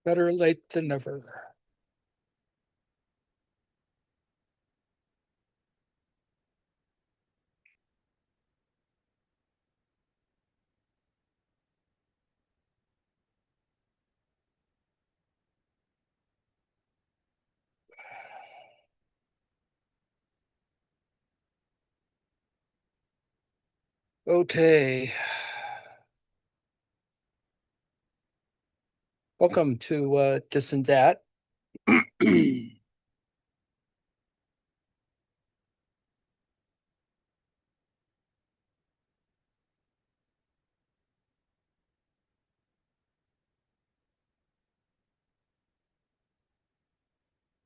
Better late than never. Okay. Welcome to Dis and Dat.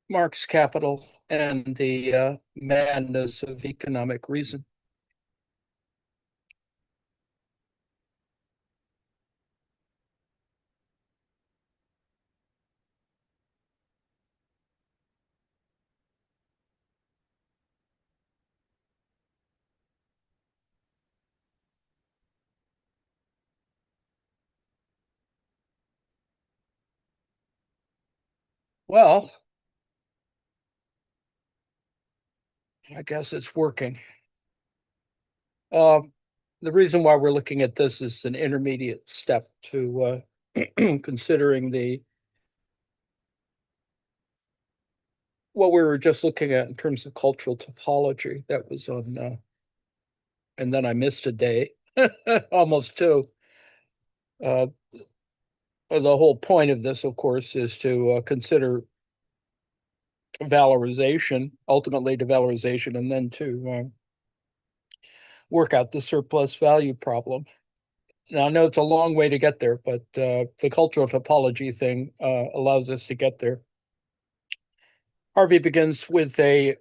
Marx Capital and the madness of economic reason. Well, I guess it's working. The reason why we're looking at this is an intermediate step to considering what we were just looking at in terms of cultural topology. That was on, and then I missed a day, almost two. Uh, the whole point of this, of course, is to consider valorization, ultimately to valorization, and then to work out the surplus value problem. Now, I know it's a long way to get there, but the cultural topology thing allows us to get there. Harvey begins with a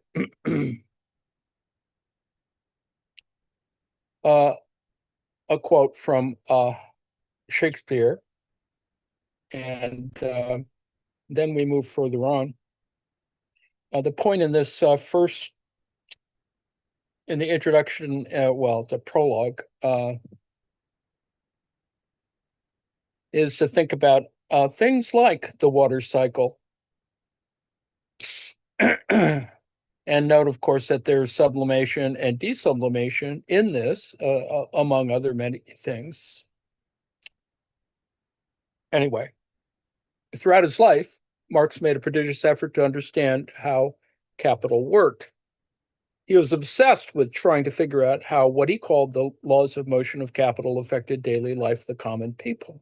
quote from Shakespeare, and then we move further on. The point in this first, in the introduction, well, the prologue, is to think about things like the water cycle. And note, of course, that there's sublimation and desublimation in this, among other many things. Anyway, throughout his life, Marx made a prodigious effort to understand how capital worked. He was obsessed with trying to figure out how what he called the laws of motion of capital affected daily life of the common people.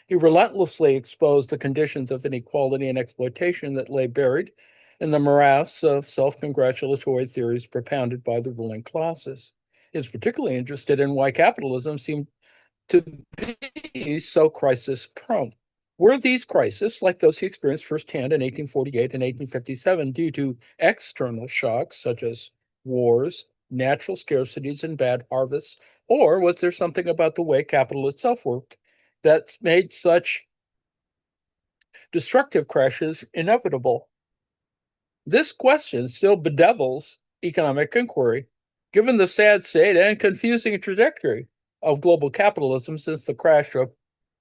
He relentlessly exposed the conditions of inequality and exploitation that lay buried in the morass of self-congratulatory theories propounded by the ruling classes. He was particularly interested in why capitalism seemed to be so crisis-prone. Were these crises, like those he experienced firsthand in 1848 and 1857, due to external shocks such as wars, natural scarcities, and bad harvests, or was there something about the way capital itself worked that made such destructive crashes inevitable? This question still bedevils economic inquiry, given the sad state and confusing trajectory of global capitalism since the crash of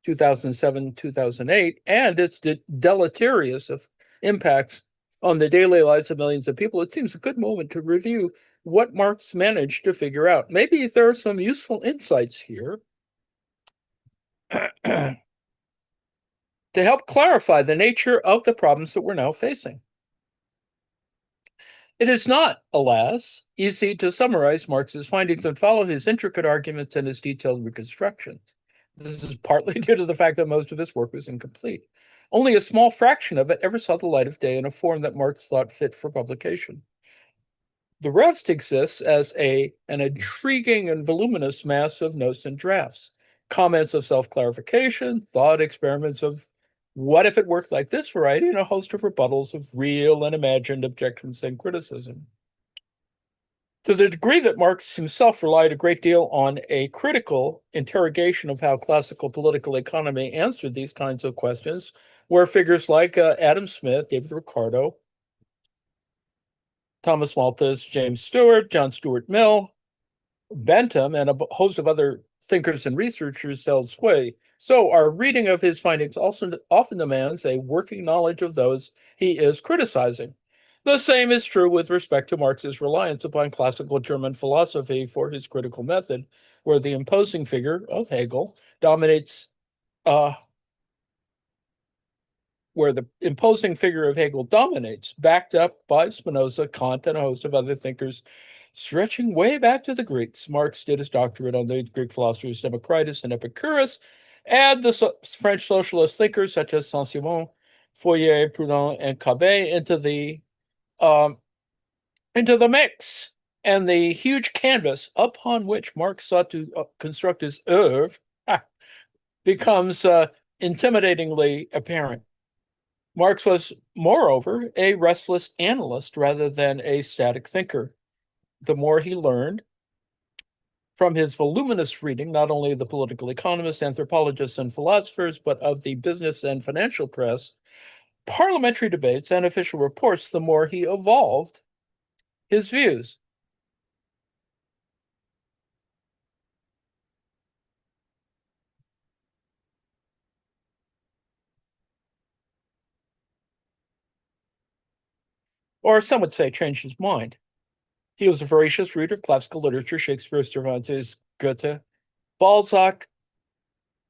2007, 2008, and its deleterious impacts on the daily lives of millions of people. It seems a good moment to review what Marx managed to figure out. Maybe there are some useful insights here to help clarify the nature of the problems that we're now facing. It is not, alas, easy to summarize Marx's findings and follow his intricate arguments and his detailed reconstructions. This is partly due to the fact that most of his work was incomplete. Only a small fraction of it ever saw the light of day in a form that Marx thought fit for publication. The rest exists as an intriguing and voluminous mass of notes and drafts, comments of self-clarification, thought experiments of what if it worked like this variety, and a host of rebuttals of real and imagined objections and criticism. To the degree that Marx himself relied a great deal on a critical interrogation of how classical political economy answered these kinds of questions, where figures like Adam Smith, David Ricardo, Thomas Malthus, James Stewart, John Stuart Mill, Bentham, and a host of other thinkers and researchers held sway, So our reading of his findings also often demands a working knowledge of those he is criticizing. The same is true with respect to Marx's reliance upon classical German philosophy for his critical method, where the imposing figure of Hegel dominates uh, backed up by Spinoza, Kant, and a host of other thinkers, stretching way back to the Greeks. Marx did his doctorate on the Greek philosophers Democritus and Epicurus, and the French socialist thinkers such as Saint-Simon, Fourier, Proudhon, and Cabet um, into the mix. And the huge canvas upon which Marx sought to construct his oeuvre becomes intimidatingly apparent. Marx was, moreover, a restless analyst rather than a static thinker. The more he learned from his voluminous reading, not only of the political economists, anthropologists, and philosophers, but of the business and financial press, parliamentary debates, and official reports, the more he evolved his views. Or some would say changed his mind. He was a voracious reader of classical literature, Shakespeare, Cervantes, Goethe, Balzac,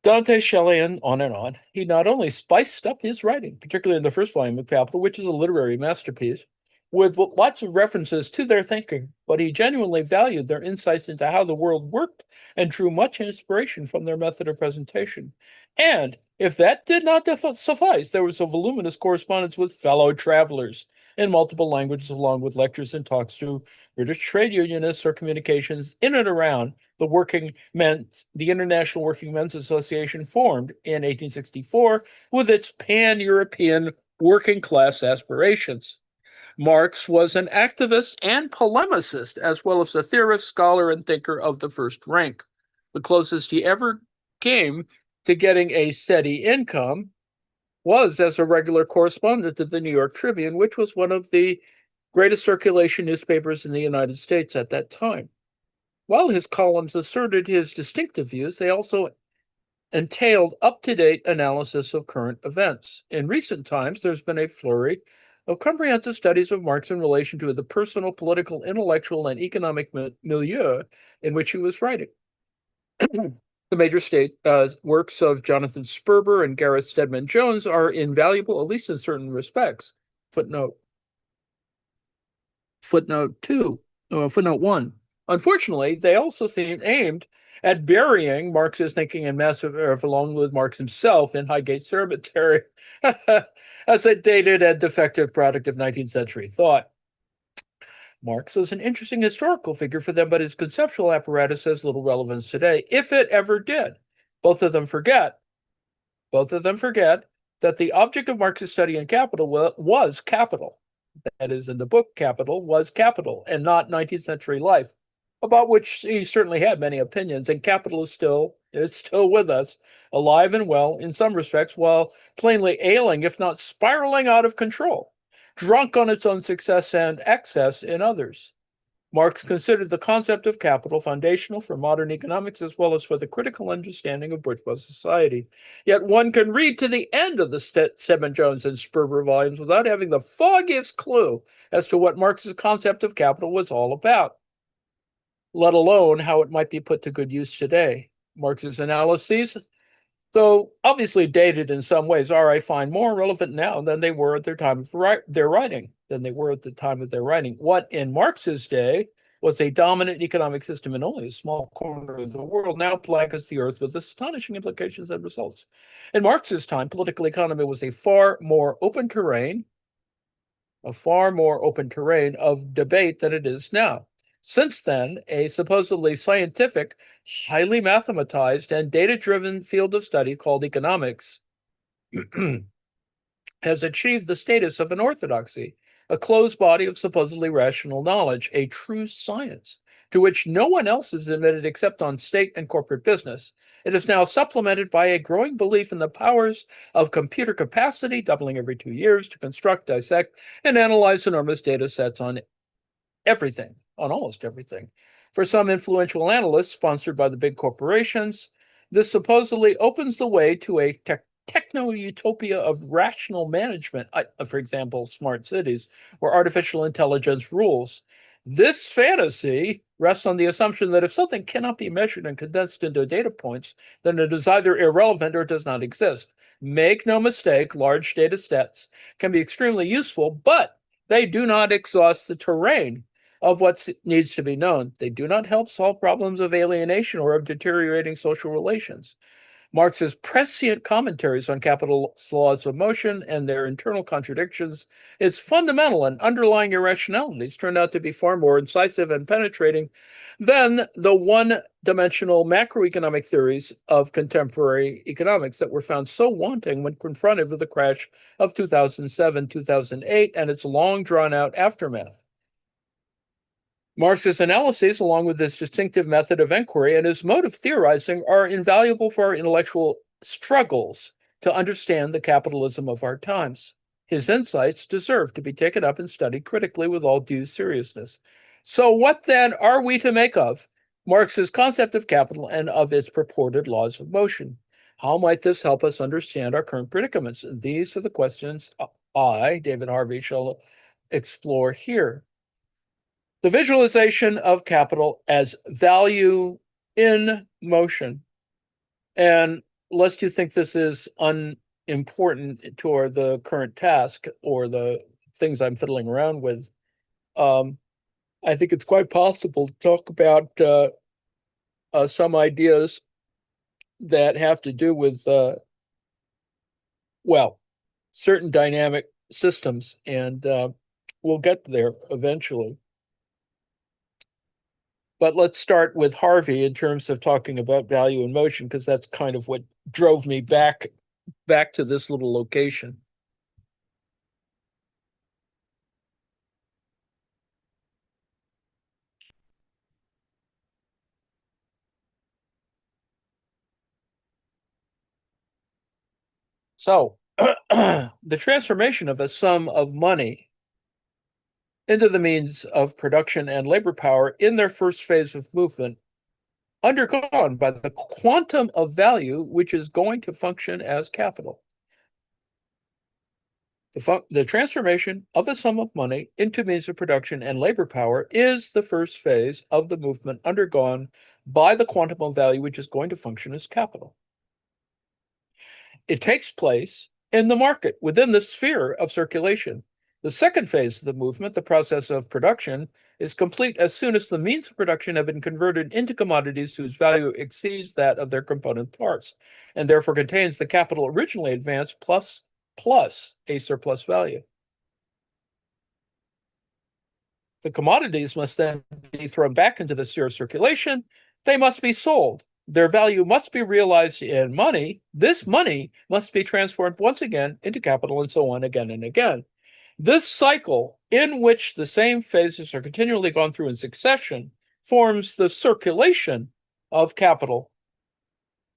Dante, Shelley, and on and on. He not only spiced up his writing, particularly in the first volume of Capital, which is a literary masterpiece, with lots of references to their thinking, but he genuinely valued their insights into how the world worked and drew much inspiration from their method of presentation. And if that did not suffice, there was a voluminous correspondence with fellow travelers in multiple languages, along with lectures and talks to British trade unionists or communications in and around the International Working Men's Association, formed in 1864 with its pan-European working class aspirations. Marx was an activist and polemicist, as well as a theorist, scholar, and thinker of the first rank. The closest he ever came to getting a steady income was as a regular correspondent to the New York Tribune, which was one of the greatest circulation newspapers in the United States at that time. While his columns asserted his distinctive views, they also entailed up-to-date analysis of current events. In recent times, there's been a flurry of comprehensive studies of Marx in relation to the personal, political, intellectual, and economic milieu in which he was writing. The major works of Jonathan Sperber and Gareth Stedman Jones are invaluable, at least in certain respects. Footnote 1. Unfortunately, they also seem aimed at burying Marx's thinking in massive earth, along with Marx himself, in Highgate Cemetery as a dated and defective product of 19th century thought. Marx is an interesting historical figure for them, but his conceptual apparatus has little relevance today, if it ever did. Both of them forget that the object of Marx's study in Capital was capital. That is, in the book Capital, was capital and not 19th century life, about which he certainly had many opinions. And Capital is still with us, alive and well in some respects, while plainly ailing, if not spiraling out of control, drunk on its own success and excess in others. Marx considered the concept of capital foundational for modern economics as well as for the critical understanding of bourgeois society. Yet one can read to the end of the Stedman Jones and Sperber volumes without having the foggiest clue as to what Marx's concept of capital was all about, let alone how it might be put to good use today. Marx's analyses, though obviously dated in some ways, are, I find, more relevant now than they were at their time of their writing. What in Marx's day was a dominant economic system in only a small corner of the world now blankets the earth with astonishing implications and results. In Marx's time, political economy was a far more open terrain of debate than it is now. Since then, a supposedly scientific, highly mathematized, and data-driven field of study called economics has achieved the status of an orthodoxy, a closed body of supposedly rational knowledge, a true science, to which no one else is admitted except on state and corporate business. It is now supplemented by a growing belief in the powers of computer capacity, doubling every 2 years, to construct, dissect, and analyze enormous data sets on almost everything. For some influential analysts sponsored by the big corporations, This supposedly opens the way to a techno-utopia of rational management, for example, smart cities, where artificial intelligence rules. This fantasy rests on the assumption that if something cannot be measured and condensed into data points, then it is either irrelevant or does not exist. Make no mistake, large data sets can be extremely useful, but they do not exhaust the terrain of what needs to be known. They do not help solve problems of alienation or of deteriorating social relations. Marx's prescient commentaries on capitalist laws of motion and their internal contradictions, its fundamental and underlying irrationalities turned out to be far more incisive and penetrating than the one-dimensional macroeconomic theories of contemporary economics that were found so wanting when confronted with the crash of 2007-2008 and its long drawn-out aftermath. Marx's analyses, along with his distinctive method of inquiry and his mode of theorizing, are invaluable for our intellectual struggles to understand the capitalism of our times. His insights deserve to be taken up and studied critically with all due seriousness. So, what then are we to make of Marx's concept of capital and of its purported laws of motion? How might this help us understand our current predicaments? These are the questions I, David Harvey, shall explore here. The visualization of capital as value in motion. And lest you think this is unimportant toward the current task or the things I'm fiddling around with, I think it's quite possible to talk about some ideas that have to do with, well, certain dynamic systems, and we'll get there eventually. But let's start with Harvey in terms of talking about value in motion, because that's kind of what drove me back to this little location. So the transformation of a sum of money into the means of production and labor power in their first phase of movement, undergone by the quantum of value, which is going to function as capital. The transformation of a sum of money into means of production and labor power is the first phase of the movement undergone by the quantum of value, which is going to function as capital. It takes place in the market, within the sphere of circulation. The second phase of the movement, the process of production, is complete as soon as the means of production have been converted into commodities whose value exceeds that of their component parts, and therefore contains the capital originally advanced plus a surplus value. The commodities must then be thrown back into the sphere of circulation. They must be sold. Their value must be realized in money. This money must be transformed once again into capital, and so on again and again. This cycle, in which the same phases are continually gone through in succession, forms the circulation of capital.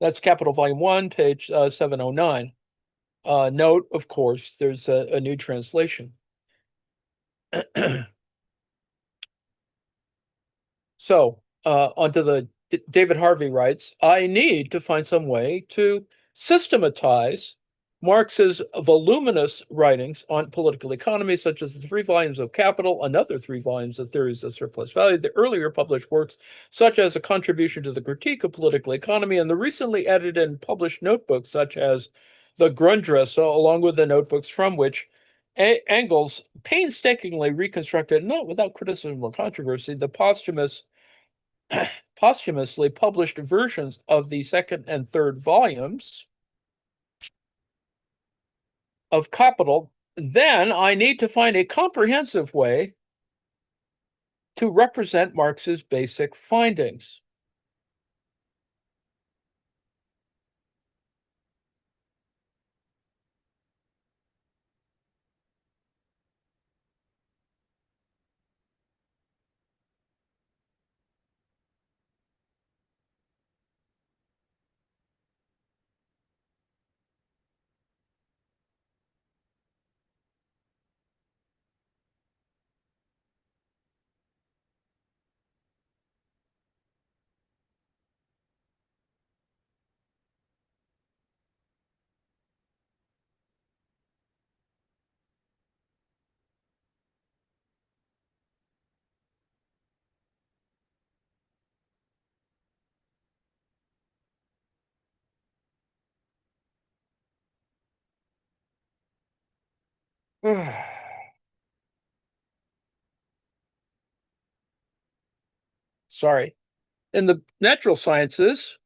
That's Capital Volume 1, page 709. Note, of course, there's a new translation. So, onto the David Harvey writes, I need to find some way to systematize Marx's voluminous writings on political economy, such as the 3 volumes of Capital, another 3 volumes of Theories of Surplus Value, the earlier published works, such as A Contribution to the Critique of Political Economy, and the recently edited and published notebooks, such as The Grundrisse, along with the notebooks from which Engels painstakingly reconstructed, not without criticism or controversy, the posthumously published versions of the second and third volumes of Capital. Then I need to find a comprehensive way to represent Marx's basic findings. Sorry. In the natural sciences,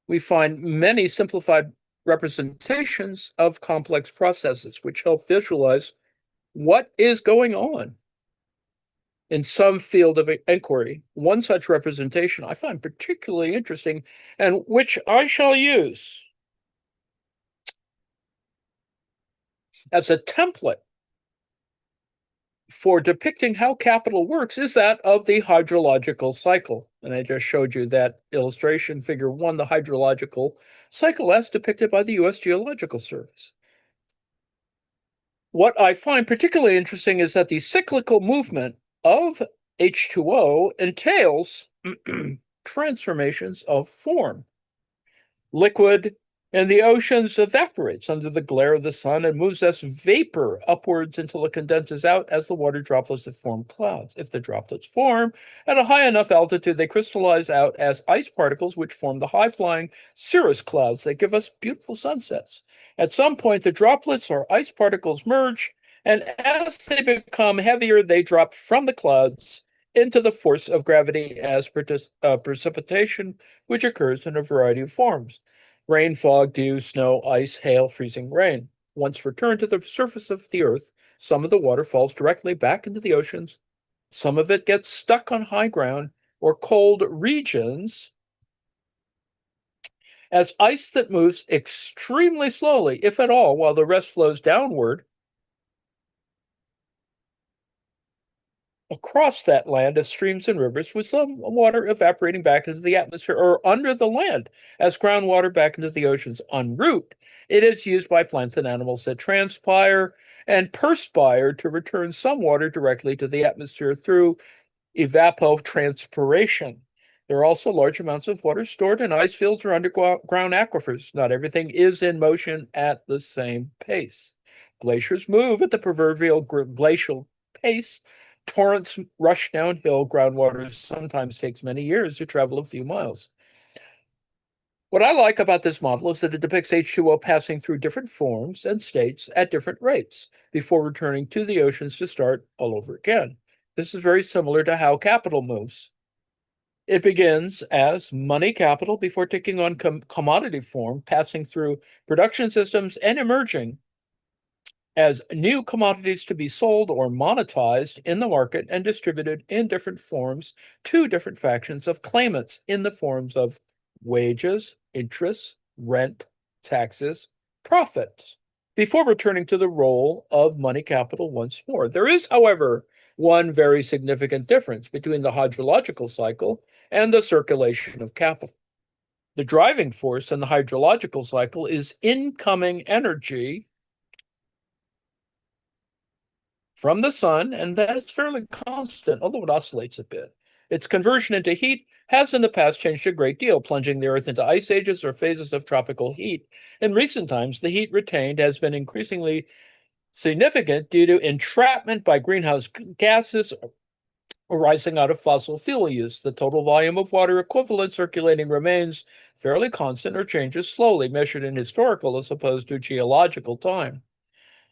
we find many simplified representations of complex processes, which help visualize what is going on in some field of inquiry. One such representation I find particularly interesting and which I shall use as a template for depicting how capital works is that of the hydrological cycle. And I just showed you that illustration, figure 1, the hydrological cycle as depicted by the U.S. Geological Service. What I find particularly interesting is that the cyclical movement of H2O entails transformations of form. Liquid in the oceans evaporates under the glare of the sun and moves as vapor upwards until it condenses out as the water droplets that form clouds. If the droplets form at a high enough altitude, they crystallize out as ice particles, which form the high-flying cirrus clouds that give us beautiful sunsets. At some point, the droplets or ice particles merge, and as they become heavier, they drop from the clouds into the force of gravity as precipitation, which occurs in a variety of forms. Rain, fog, dew, snow, ice, hail, freezing rain. Once returned to the surface of the earth, some of the water falls directly back into the oceans. Some of it gets stuck on high ground or cold regions as ice that moves extremely slowly, if at all, while the rest flows downward across that land as streams and rivers, with some water evaporating back into the atmosphere or under the land as groundwater back into the oceans. En route, it is used by plants and animals that transpire and perspire to return some water directly to the atmosphere through evapotranspiration. There are also large amounts of water stored in ice fields or underground aquifers. Not everything is in motion at the same pace. Glaciers move at the proverbial glacial pace. Torrents rush downhill. Groundwater sometimes takes many years to travel a few miles. What I like about this model is that it depicts H2O passing through different forms and states at different rates before returning to the oceans to start all over again. This is very similar to how capital moves. It begins as money capital before taking on commodity form, passing through production systems and emerging as new commodities to be sold or monetized in the market and distributed in different forms to different factions of claimants in the forms of wages, interest, rent, taxes, profits, before returning to the role of money capital once more. There is, however, one very significant difference between the hydrological cycle and the circulation of capital. The driving force in the hydrological cycle is incoming energy from the sun, and that is fairly constant, although it oscillates a bit. Its conversion into heat has in the past changed a great deal, plunging the Earth into ice ages or phases of tropical heat. In recent times, the heat retained has been increasingly significant due to entrapment by greenhouse gases arising out of fossil fuel use. The total volume of water equivalent circulating remains fairly constant or changes slowly, measured in historical as opposed to geological time.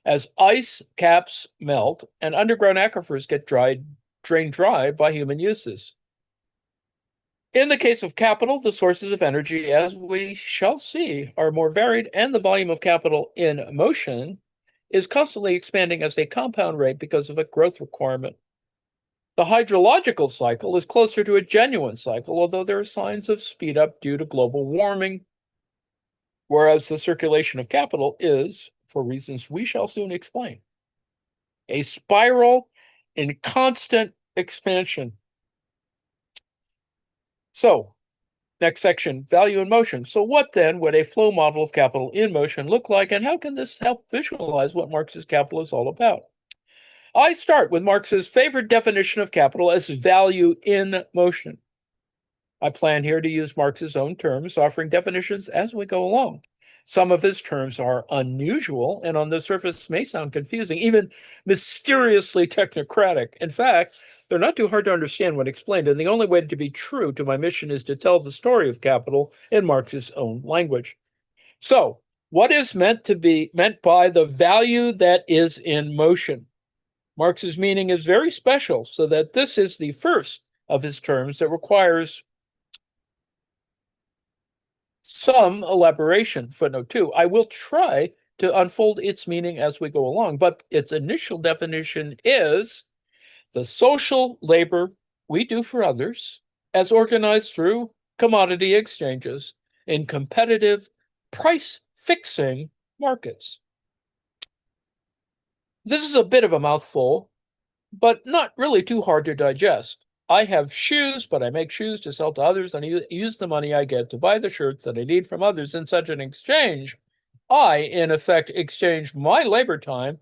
As ice caps melt and underground aquifers get drained dry by human uses. In the case of capital, the sources of energy, as we shall see, are more varied, and the volume of capital in motion is constantly expanding as a compound rate because of a growth requirement. The hydrological cycle is closer to a genuine cycle, although there are signs of speed up due to global warming, whereas the circulation of capital is, for reasons we shall soon explain, a spiral in constant expansion. So, next section, value in motion. So what then would a flow model of capital in motion look like, and how can this help visualize what Marx's capital is all about? I start with Marx's favorite definition of capital as value in motion. I plan here to use Marx's own terms, offering definitions as we go along. Some of his terms are unusual and on the surface may sound confusing, even mysteriously technocratic. In fact, they're not too hard to understand when explained, and the only way to be true to my mission is to tell the story of capital in Marx's own language. So, What is meant by the value that is in motion? Marx's meaning is very special, so that this is the first of his terms that requires some elaboration. Footnote 2. I will try to unfold its meaning as we go along, but its initial definition is the social labor we do for others as organized through commodity exchanges in competitive price fixing markets. This is a bit of a mouthful, but not really too hard to digest. I have shoes, but I make shoes to sell to others, and I use the money I get to buy the shirts that I need from others. In such an exchange, I, in effect, exchange my labor time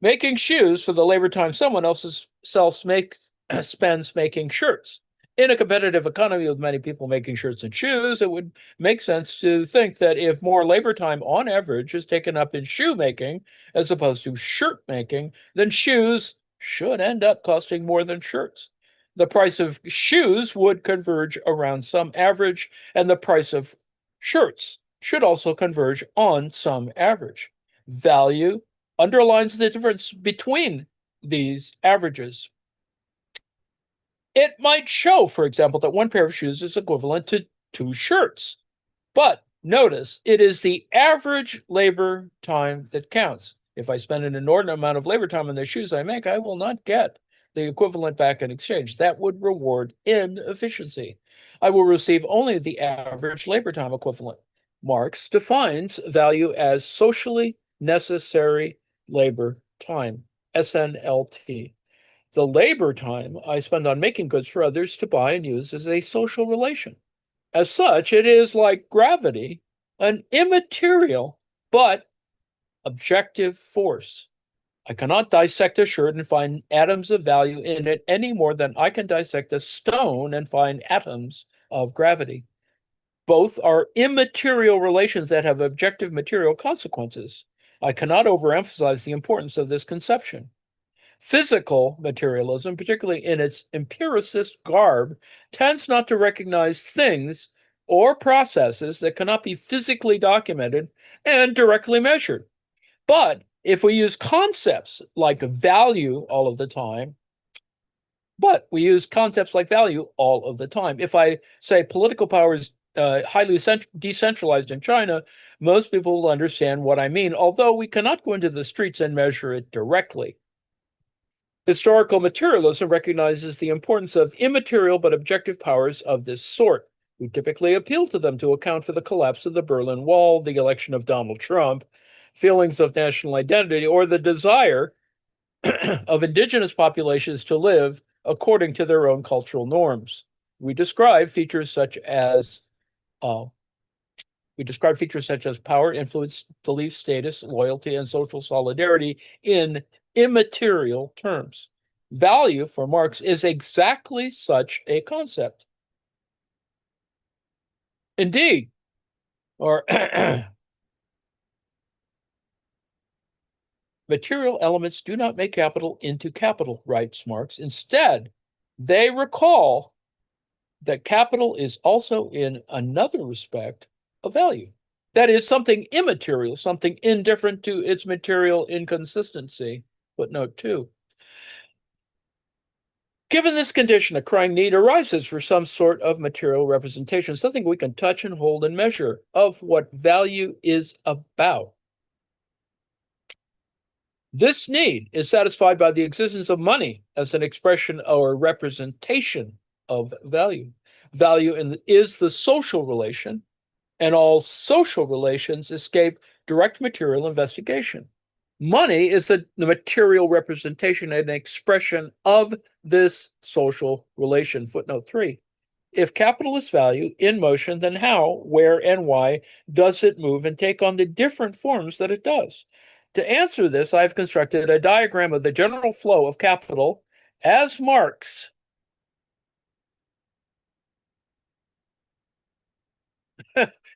making shoes for the labor time someone else spends making shirts. In a competitive economy with many people making shirts and shoes, it would make sense to think that if more labor time on average is taken up in shoe making as opposed to shirt making, then shoes should end up costing more than shirts. The price of shoes would converge around some average, and the price of shirts should also converge on some average. Value underlines the difference between these averages. It might show, for example, that one pair of shoes is equivalent to 2 shirts. But notice, it is the average labor time that counts. If I spend an inordinate amount of labor time on the shoes I make, I will not get the equivalent back in exchange. That would reward inefficiency. I will receive only the average labor time equivalent. Marx defines value as socially necessary labor time, SNLT. The labor time I spend on making goods for others to buy and use is a social relation. As such, it is like gravity, an immaterial but objective force. I cannot dissect a shirt and find atoms of value in it any more than I can dissect a stone and find atoms of gravity. Both are immaterial relations that have objective material consequences. I cannot overemphasize the importance of this conception. Physical materialism, particularly in its empiricist garb, tends not to recognize things or processes that cannot be physically documented and directly measured. But if we use concepts like value all of the time, if I say political power is highly decentralized in China, most people will understand what I mean, although we cannot go into the streets and measure it directly. Historical materialism recognizes the importance of immaterial but objective powers of this sort. We typically appeal to them to account for the collapse of the Berlin Wall, the election of Donald Trump, feelings of national identity, or the desire of indigenous populations to live according to their own cultural norms. We describe features such as power, influence, belief, status, loyalty, and social solidarity in immaterial terms. Value for Marx is exactly such a concept. Indeed, or material elements do not make capital into capital, writes Marx. Instead, they recall that capital is also, in another respect, a value. That is something immaterial, something indifferent to its material inconsistency. Footnote 2. Given this condition, a crying need arises for some sort of material representation, something we can touch and hold and measure of what value is about. This need is satisfied by the existence of money as an expression or representation of value. Value is the social relation, and all social relations escape direct material investigation. Money is the material representation and expression of this social relation. Footnote 3. If capital is value in motion, then how, where, and why does it move and take on the different forms that it does? To answer this, I've constructed a diagram of the general flow of capital as Marx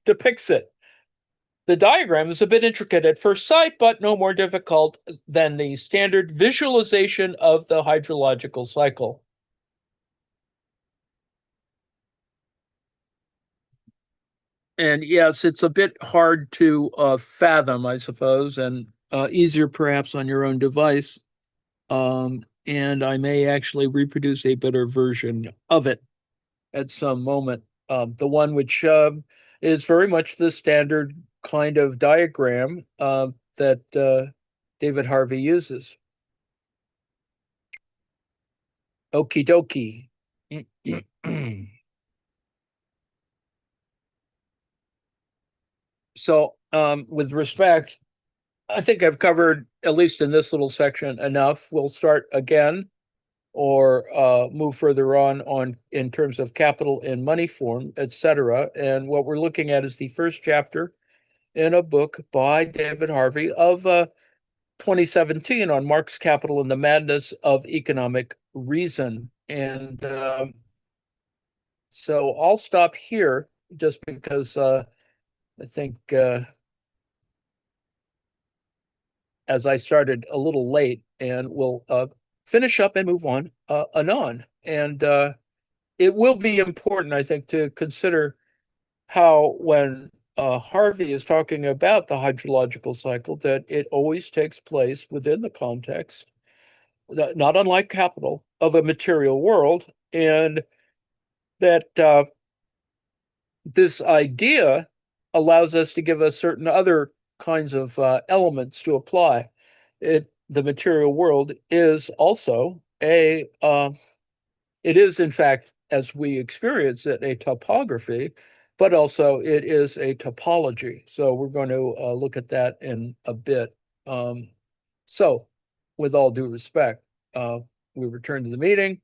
depicts it. The diagram is a bit intricate at first sight, but no more difficult than the standard visualization of the hydrological cycle. And yes, it's a bit hard to fathom, I suppose, and easier perhaps on your own device. And I may actually reproduce a better version of it at some moment. The one which is very much the standard kind of diagram that David Harvey uses. Okie dokie. So, with respect, I think I've covered, at least in this little section, enough. We'll start again or move further on in terms of capital and money form, etc. And what we're looking at is the first chapter in a book by David Harvey of 2017 on Marx Capital and the Madness of Economic Reason. And so I'll stop here just because I think as I started a little late, and we'll finish up and move on anon. And it will be important, I think, to consider how when Harvey is talking about the hydrological cycle, that it always takes place within the context, not unlike capital, of a material world, and that this idea allows us to give us certain other kinds of elements to apply. The material world is also it is in fact, as we experience it, a topography, but also it is a topology. So we're going to look at that in a bit. So, with all due respect, we return to the meeting.